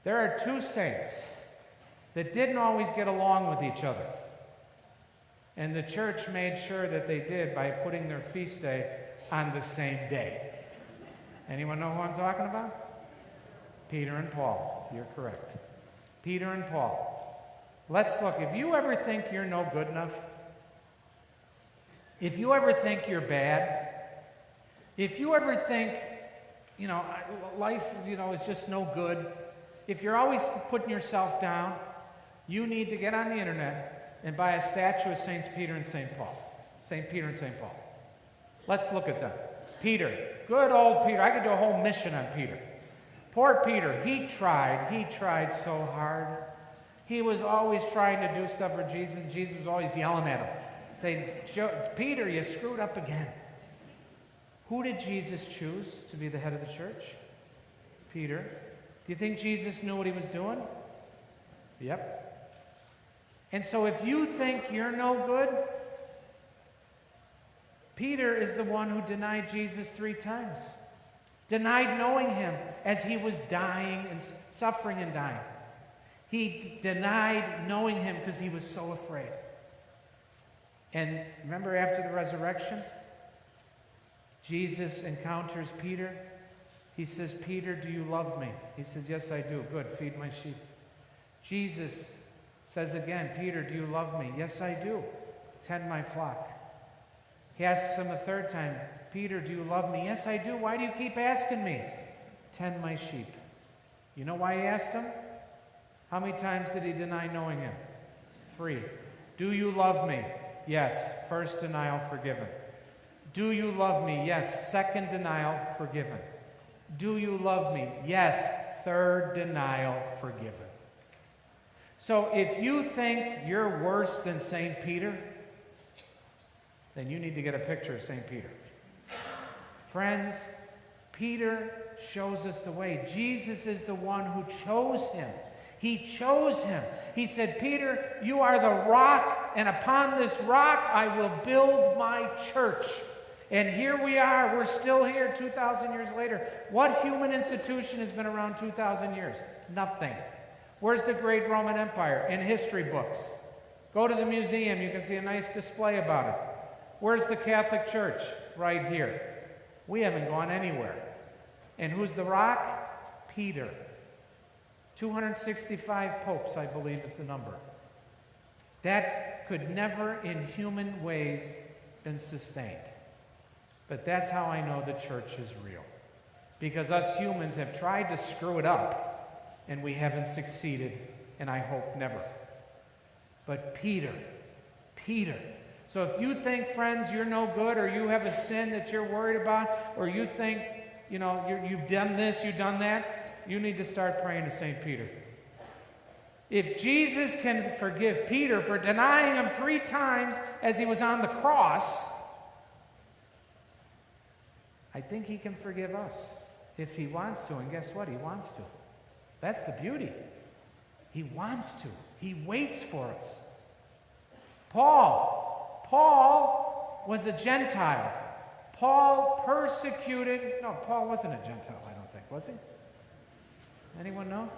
There are two saints that didn't always get along with each other. And the church made sure that they did by putting their feast day on the same day. Anyone know who I'm talking about? Peter and Paul. You're correct. Peter and Paul. Let's look. If you ever think you're no good enough, if you ever think you're bad, if you ever think, life, is just no good, if you're always putting yourself down, you need to get on the internet and buy a statue of Saints Peter and St. Paul. St. Peter and St. Paul. Let's look at them. Peter. Good old Peter. I could do a whole mission on Peter. Poor Peter. He tried so hard. He was always trying to do stuff for Jesus, and Jesus was always yelling at him, saying, Peter, you screwed up again. Who did Jesus choose to be the head of the church? Peter. Do you think Jesus knew what he was doing? Yep. And so if you think you're no good, Peter is the one who denied Jesus 3 times. Denied knowing him as he was dying and suffering and dying. He denied knowing him because he was so afraid. And remember after the resurrection, Jesus encounters Peter. He says, Peter, do you love me? He says, yes, I do. Good, feed my sheep. Jesus says again, Peter, do you love me? Yes, I do. Tend my flock. He asks him a 3rd time, Peter, do you love me? Yes, I do. Why do you keep asking me? Tend my sheep. You know why he asked him? How many times did he deny knowing him? 3. Do you love me? Yes. 1st denial forgiven. Do you love me? Yes. 2nd denial forgiven. Do you love me? Yes. 3rd denial forgiven. So if you think you're worse than St. Peter, then you need to get a picture of St. Peter. Friends, Peter shows us the way. Jesus is the one who chose him. He chose him. He said, Peter, you are the rock, and upon this rock I will build my church. And here we are. We're still here 2,000 years later. What human institution has been around 2,000 years? Nothing. Where's the great Roman Empire? In history books. Go to the museum. You can see a nice display about it. Where's the Catholic Church? Right here. We haven't gone anywhere. And who's the rock? Peter. 265 popes, I believe, is the number. That could never in human ways been sustained. But that's how I know the church is real. Because us humans have tried to screw it up, and we haven't succeeded, and I hope never. But Peter. So if you think, friends, you're no good, or you have a sin that you're worried about, or you think, you've done this, you've done that, you need to start praying to St. Peter. If Jesus can forgive Peter for denying him 3 times as he was on the cross, I think he can forgive us if he wants to. And guess what? He wants to. That's the beauty. He wants to. He waits for us. Paul was a Gentile. Paul wasn't a Gentile, I don't think, was he? Anyone know?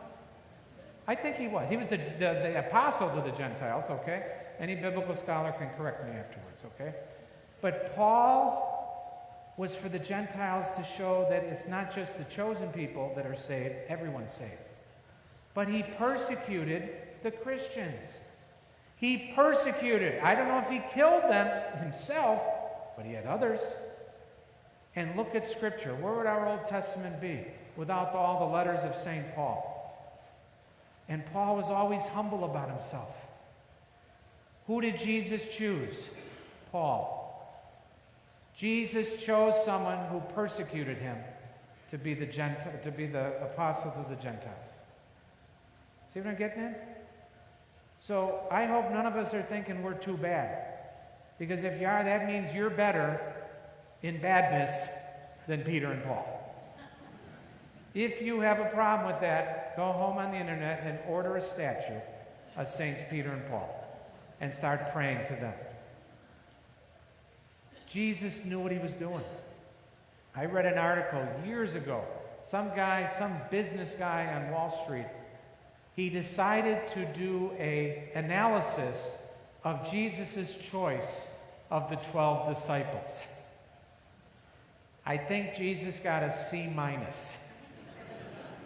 I think he was. He was the apostle to the Gentiles, okay? Any biblical scholar can correct me afterwards, okay? But Paul was for the Gentiles to show that it's not just the chosen people that are saved, everyone's saved. But he persecuted the Christians. He persecuted. I don't know if he killed them himself, but he had others. And look at Scripture. Where would our Old Testament be without all the letters of St. Paul? And Paul was always humble about himself. Who did Jesus choose? Paul. Jesus chose someone who persecuted him to be the apostle to the Gentiles. See what I'm getting at? So I hope none of us are thinking we're too bad. Because if you are, that means you're better in badness than Peter and Paul. If you have a problem with that, go home on the internet and order a statue of Saints Peter and Paul and start praying to them. Jesus knew what he was doing. I read an article years ago. Some business guy on Wall Street, he decided to do an analysis of Jesus' choice of the 12 disciples. I think Jesus got a C-.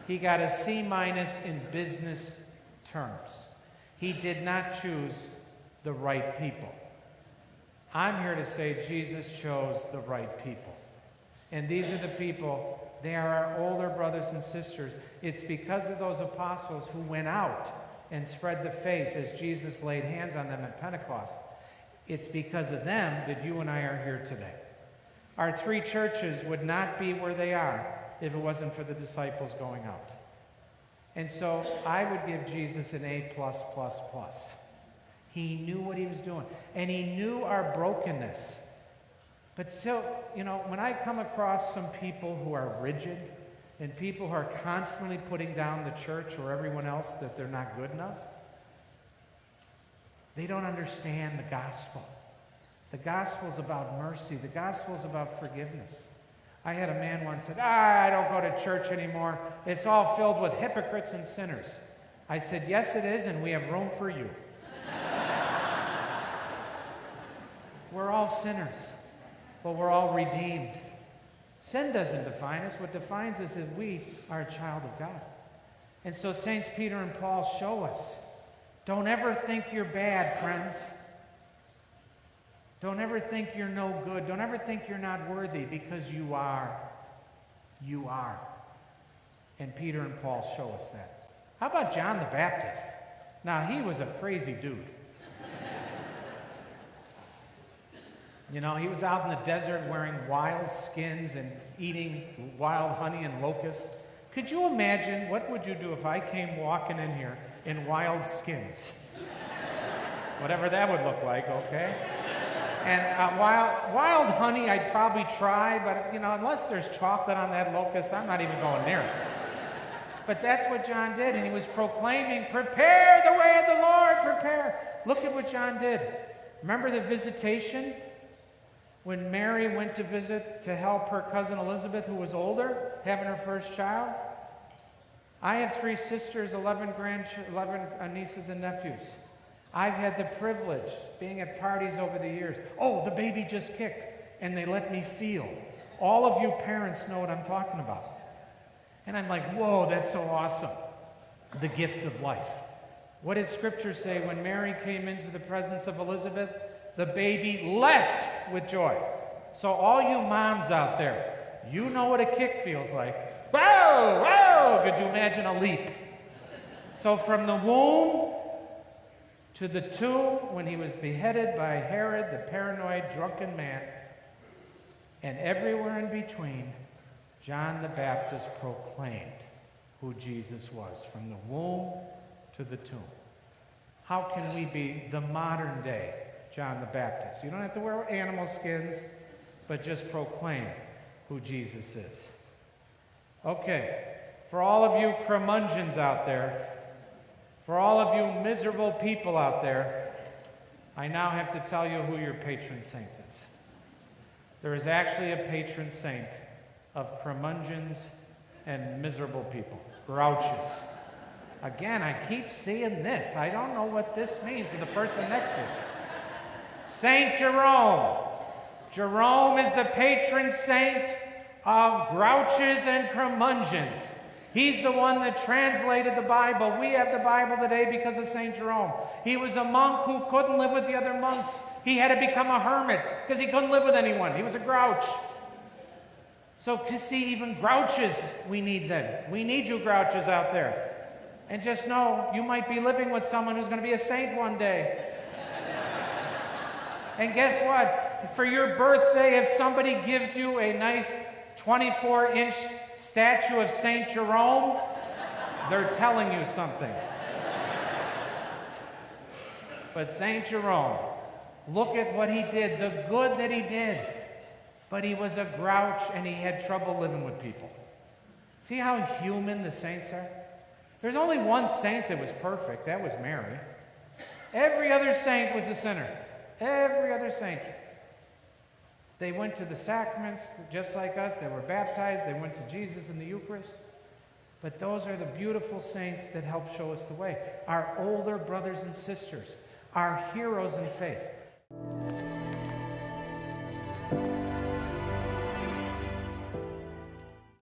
He got a C- in business terms. He did not choose the right people. I'm here to say Jesus chose the right people. And these are the people, they are our older brothers and sisters. It's because of those apostles who went out and spread the faith as Jesus laid hands on them at Pentecost. It's because of them that you and I are here today. Our 3 churches would not be where they are if it wasn't for the disciples going out. And so I would give Jesus an A+++. He knew what he was doing, and he knew our brokenness. But still, when I come across some people who are rigid and people who are constantly putting down the church or everyone else that they're not good enough, they don't understand the gospel. The gospel's about mercy. The gospel's about forgiveness. I had a man once said, I don't go to church anymore. It's all filled with hypocrites and sinners. I said, yes, it is, and we have room for you. We're all sinners, but we're all redeemed. Sin doesn't define us. What defines us is we are a child of God. And so Saints Peter and Paul show us, don't ever think you're bad, friends. Don't ever think you're no good. Don't ever think you're not worthy, because you are. You are. And Peter and Paul show us that. How about John the Baptist? Now, he was a crazy dude. He was out in the desert wearing wild skins and eating wild honey and locusts. Could you imagine, what would you do if I came walking in here in wild skins? Whatever that would look like, okay? And wild honey I'd probably try, but unless there's chocolate on that locust, I'm not even going near it. But that's what John did, and he was proclaiming, prepare the way of the Lord, prepare. Look at what John did. Remember the visitation? When Mary went to visit to help her cousin Elizabeth, who was older, having her first child. I have 3 sisters, 11 nieces and nephews. I've had the privilege being at parties over the years. Oh, the baby just kicked, and they let me feel. All of you parents know what I'm talking about. And I'm like, whoa, that's so awesome. The gift of life. What did Scripture say when Mary came into the presence of Elizabeth? The baby leapt with joy. So all you moms out there, you know what a kick feels like. Whoa, whoa! Could you imagine a leap? So from the womb to the tomb, when he was beheaded by Herod, the paranoid, drunken man, and everywhere in between, John the Baptist proclaimed who Jesus was, from the womb to the tomb. How can we be the modern day John the Baptist? You don't have to wear animal skins, but just proclaim who Jesus is. Okay, for all of you curmudgeons out there, for all of you miserable people out there, I now have to tell you who your patron saint is. There is actually a patron saint of curmudgeons and miserable people, grouches. Again, I keep seeing this. I don't know what this means to the person next to you. Saint Jerome. Jerome is the patron saint of grouches and curmudgeons. He's the one that translated the Bible. We have the Bible today because of Saint Jerome. He was a monk who couldn't live with the other monks. He had to become a hermit because he couldn't live with anyone. He was a grouch. So to see even grouches, we need them. We need you grouches out there. And just know, you might be living with someone who's going to be a saint one day. And guess what? For your birthday, if somebody gives you a nice 24-inch statue of Saint Jerome, they're telling you something. But Saint Jerome, look at what he did, the good that he did. But he was a grouch and he had trouble living with people. See how human the saints are? There's only one saint that was perfect. That was Mary. Every other saint was a sinner. Every other saint. They went to the sacraments just like us. They were baptized. They went to Jesus in the Eucharist. But those are the beautiful saints that help show us the way. Our older brothers and sisters, our heroes in faith.